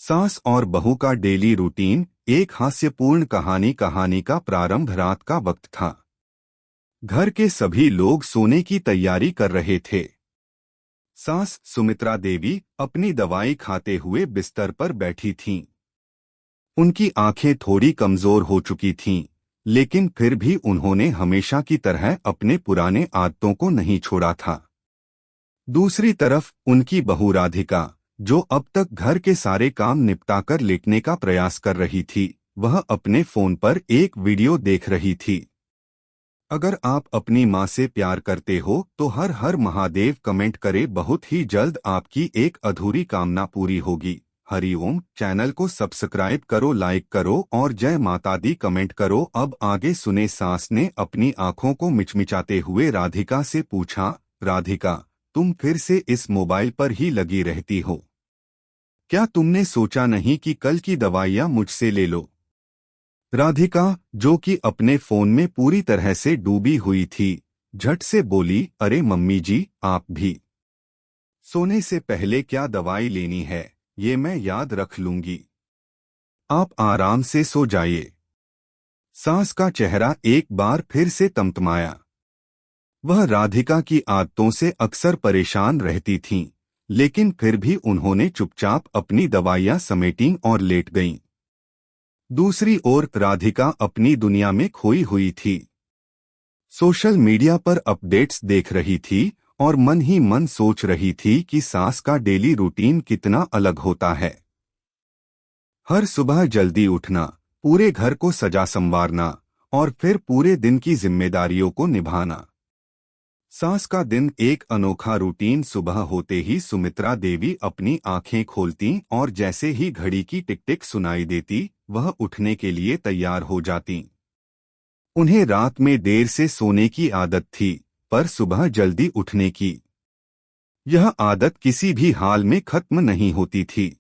सास और बहू का डेली रूटीन। एक हास्यपूर्ण कहानी का प्रारंभ रात का वक्त था। घर के सभी लोग सोने की तैयारी कर रहे थे। सास सुमित्रा देवी अपनी दवाई खाते हुए बिस्तर पर बैठी थीं। उनकी आंखें थोड़ी कमजोर हो चुकी थीं, लेकिन फिर भी उन्होंने हमेशा की तरह अपने पुराने आदतों को नहीं छोड़ा था। दूसरी तरफ उनकी बहू राधिका, जो अब तक घर के सारे काम निपटाकर लेटने का प्रयास कर रही थी, वह अपने फोन पर एक वीडियो देख रही थी। अगर आप अपनी माँ से प्यार करते हो तो हर हर महादेव कमेंट करें। बहुत ही जल्द आपकी एक अधूरी कामना पूरी होगी। हरिओम। चैनल को सब्सक्राइब करो, लाइक करो और जय माता दी कमेंट करो। अब आगे सुने। सास ने अपनी आंखों को मिचमिचाते हुए राधिका से पूछा, राधिका, तुम फिर से इस मोबाइल पर ही लगी रहती हो? क्या तुमने सोचा नहीं कि कल की दवाइयाँ मुझसे ले लो? राधिका, जो कि अपने फोन में पूरी तरह से डूबी हुई थी, झट से बोली, अरे मम्मी जी, आप भी सोने से पहले क्या दवाई लेनी है, ये मैं याद रख लूंगी। आप आराम से सो जाइए। सास का चेहरा एक बार फिर से तमतमाया। वह राधिका की आदतों से अक्सर परेशान रहती थीं, लेकिन फिर भी उन्होंने चुपचाप अपनी दवाइयां समेटीं और लेट गईं। दूसरी ओर राधिका अपनी दुनिया में खोई हुई थी। सोशल मीडिया पर अपडेट्स देख रही थी और मन ही मन सोच रही थी कि सास का डेली रूटीन कितना अलग होता है। हर सुबह जल्दी उठना, पूरे घर को सजा संवारना और फिर पूरे दिन की जिम्मेदारियों को निभाना। सास का दिन एक अनोखा रूटीन। सुबह होते ही सुमित्रा देवी अपनी आंखें खोलती और जैसे ही घड़ी की टिक टिक सुनाई देती, वह उठने के लिए तैयार हो जाती। उन्हें रात में देर से सोने की आदत थी, पर सुबह जल्दी उठने की यह आदत किसी भी हाल में खत्म नहीं होती थी।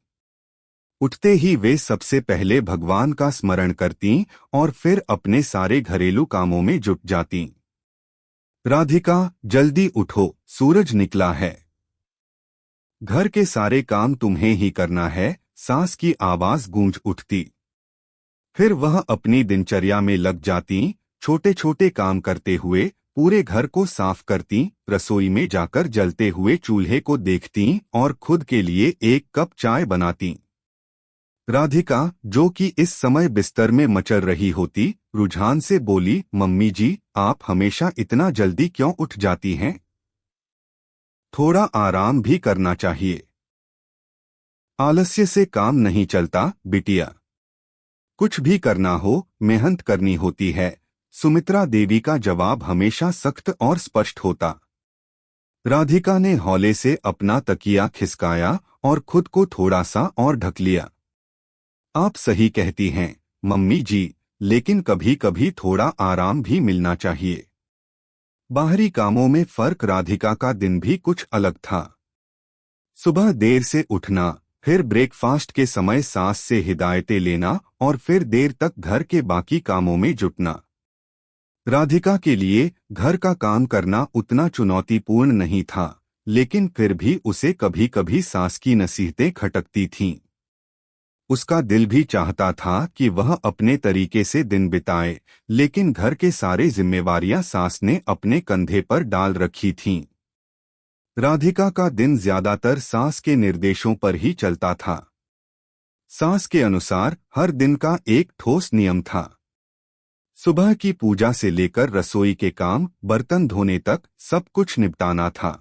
उठते ही वे सबसे पहले भगवान का स्मरण करतीं और फिर अपने सारे घरेलू कामों में जुट जातीं। राधिका, जल्दी उठो, सूरज निकला है। घर के सारे काम तुम्हें ही करना है, सास की आवाज गूंज उठती। फिर वह अपनी दिनचर्या में लग जातीं, छोटे छोटे काम करते हुए पूरे घर को साफ करतीं, रसोई में जाकर जलते हुए चूल्हे को देखतीं और खुद के लिए एक कप चाय बनातीं। राधिका, जो कि इस समय बिस्तर में मचल रही होती, रुझान से बोली, मम्मी जी, आप हमेशा इतना जल्दी क्यों उठ जाती हैं? थोड़ा आराम भी करना चाहिए। आलस्य से काम नहीं चलता बिटिया। कुछ भी करना हो, मेहनत करनी होती है। सुमित्रा देवी का जवाब हमेशा सख्त और स्पष्ट होता। राधिका ने हौले से अपना तकिया खिसकाया और खुद को थोड़ा सा और ढक लिया। आप सही कहती हैं मम्मी जी, लेकिन कभी कभी थोड़ा आराम भी मिलना चाहिए। बाहरी कामों में फर्क। राधिका का दिन भी कुछ अलग था। सुबह देर से उठना, फिर ब्रेकफास्ट के समय सास से हिदायतें लेना और फिर देर तक घर के बाकी कामों में जुटना। राधिका के लिए घर का काम करना उतना चुनौतीपूर्ण नहीं था, लेकिन फिर भी उसे कभी कभी सास की नसीहतें खटकती थीं। उसका दिल भी चाहता था कि वह अपने तरीके से दिन बिताए, लेकिन घर के सारे जिम्मेवारियां सास ने अपने कंधे पर डाल रखी थीं। राधिका का दिन ज्यादातर सास के निर्देशों पर ही चलता था। सास के अनुसार हर दिन का एक ठोस नियम था। सुबह की पूजा से लेकर रसोई के काम, बर्तन धोने तक सब कुछ निपटाना था।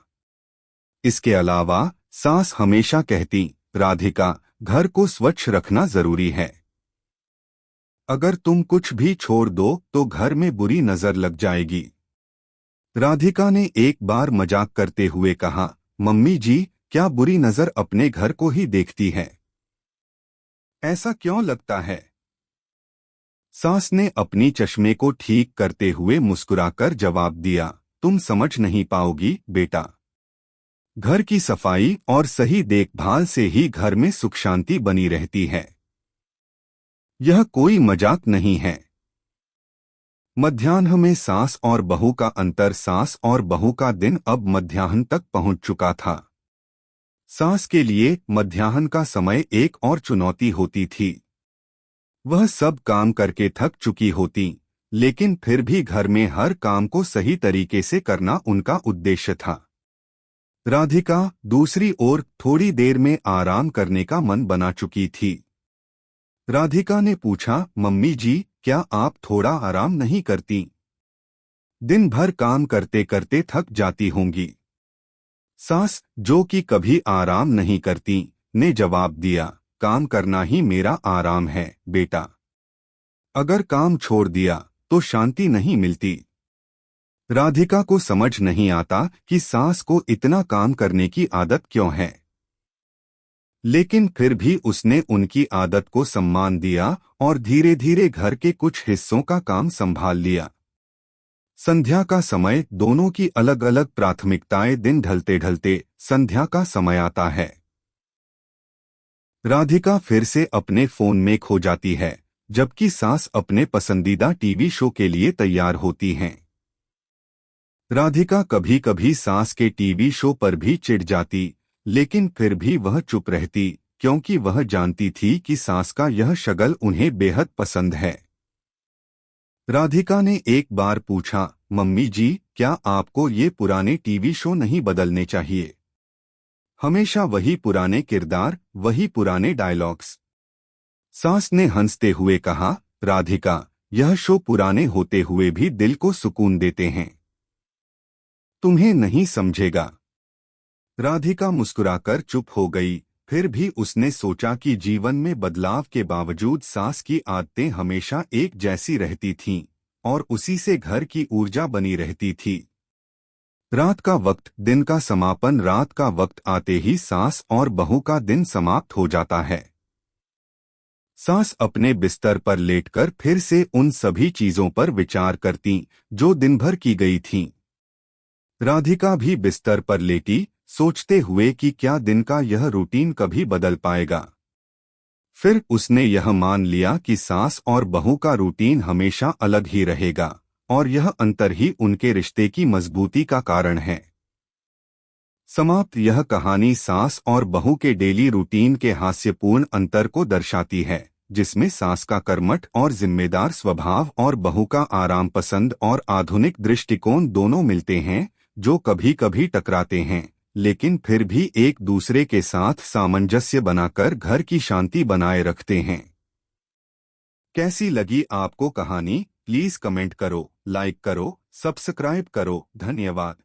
इसके अलावा सास हमेशा कहती, राधिका, घर को स्वच्छ रखना जरूरी है। अगर तुम कुछ भी छोड़ दो तो घर में बुरी नजर लग जाएगी। राधिका ने एक बार मजाक करते हुए कहा, मम्मी जी, क्या बुरी नजर अपने घर को ही देखती है? ऐसा क्यों लगता है? सास ने अपनी चश्मे को ठीक करते हुए मुस्कुराकर जवाब दिया, तुम समझ नहीं पाओगी बेटा। घर की सफाई और सही देखभाल से ही घर में सुख शांति बनी रहती है। यह कोई मजाक नहीं है। मध्याह्न में सास और बहू का अंतर। सास और बहू का दिन अब मध्याह्न तक पहुंच चुका था। सास के लिए मध्याह्न का समय एक और चुनौती होती थी। वह सब काम करके थक चुकी होती, लेकिन फिर भी घर में हर काम को सही तरीके से करना उनका उद्देश्य था। राधिका दूसरी ओर थोड़ी देर में आराम करने का मन बना चुकी थी। राधिका ने पूछा, मम्मी जी, क्या आप थोड़ा आराम नहीं करती? दिन भर काम करते करते थक जाती होंगी। सास, जो कि कभी आराम नहीं करती, ने जवाब दिया, काम करना ही मेरा आराम है बेटा। अगर काम छोड़ दिया तो शांति नहीं मिलती। राधिका को समझ नहीं आता कि सास को इतना काम करने की आदत क्यों है, लेकिन फिर भी उसने उनकी आदत को सम्मान दिया और धीरे धीरे घर के कुछ हिस्सों का काम संभाल लिया। संध्या का समय, दोनों की अलग अलग प्राथमिकताएं। दिन ढलते ढलते संध्या का समय आता है। राधिका फिर से अपने फोन में खो जाती है, जबकि सास अपने पसंदीदा टीवी शो के लिए तैयार होती हैं। राधिका कभी कभी सास के टीवी शो पर भी चिढ़ जाती, लेकिन फिर भी वह चुप रहती, क्योंकि वह जानती थी कि सास का यह शगल उन्हें बेहद पसंद है। राधिका ने एक बार पूछा, मम्मी जी, क्या आपको ये पुराने टीवी शो नहीं बदलने चाहिए? हमेशा वही पुराने किरदार, वही पुराने डायलॉग्स। सास ने हंसते हुए कहा, राधिका, यह शो पुराने होते हुए भी दिल को सुकून देते हैं। तुम्हें नहीं समझेगा। राधिका मुस्कुराकर चुप हो गई। फिर भी उसने सोचा कि जीवन में बदलाव के बावजूद सास की आदतें हमेशा एक जैसी रहती थीं, और उसी से घर की ऊर्जा बनी रहती थी। रात का वक्त, दिन का समापन। रात का वक्त आते ही सास और बहू का दिन समाप्त हो जाता है। सास अपने बिस्तर पर लेटकर फिर से उन सभी चीजों पर विचार करती जो दिन भर की गई थीं। राधिका भी बिस्तर पर लेटी, सोचते हुए कि क्या दिन का यह रूटीन कभी बदल पाएगा। फिर उसने यह मान लिया कि सास और बहू का रूटीन हमेशा अलग ही रहेगा, और यह अंतर ही उनके रिश्ते की मजबूती का कारण है। समाप्त। यह कहानी सास और बहू के डेली रूटीन के हास्यपूर्ण अंतर को दर्शाती है, जिसमें सास का कर्मठ और जिम्मेदार स्वभाव और बहू का आराम पसंद और आधुनिक दृष्टिकोण दोनों मिलते हैं, जो कभी कभी टकराते हैं, लेकिन फिर भी एक दूसरे के साथ सामंजस्य बनाकर घर की शांति बनाए रखते हैं। कैसी लगी आपको कहानी? प्लीज कमेंट करो, लाइक करो, सब्सक्राइब करो। धन्यवाद।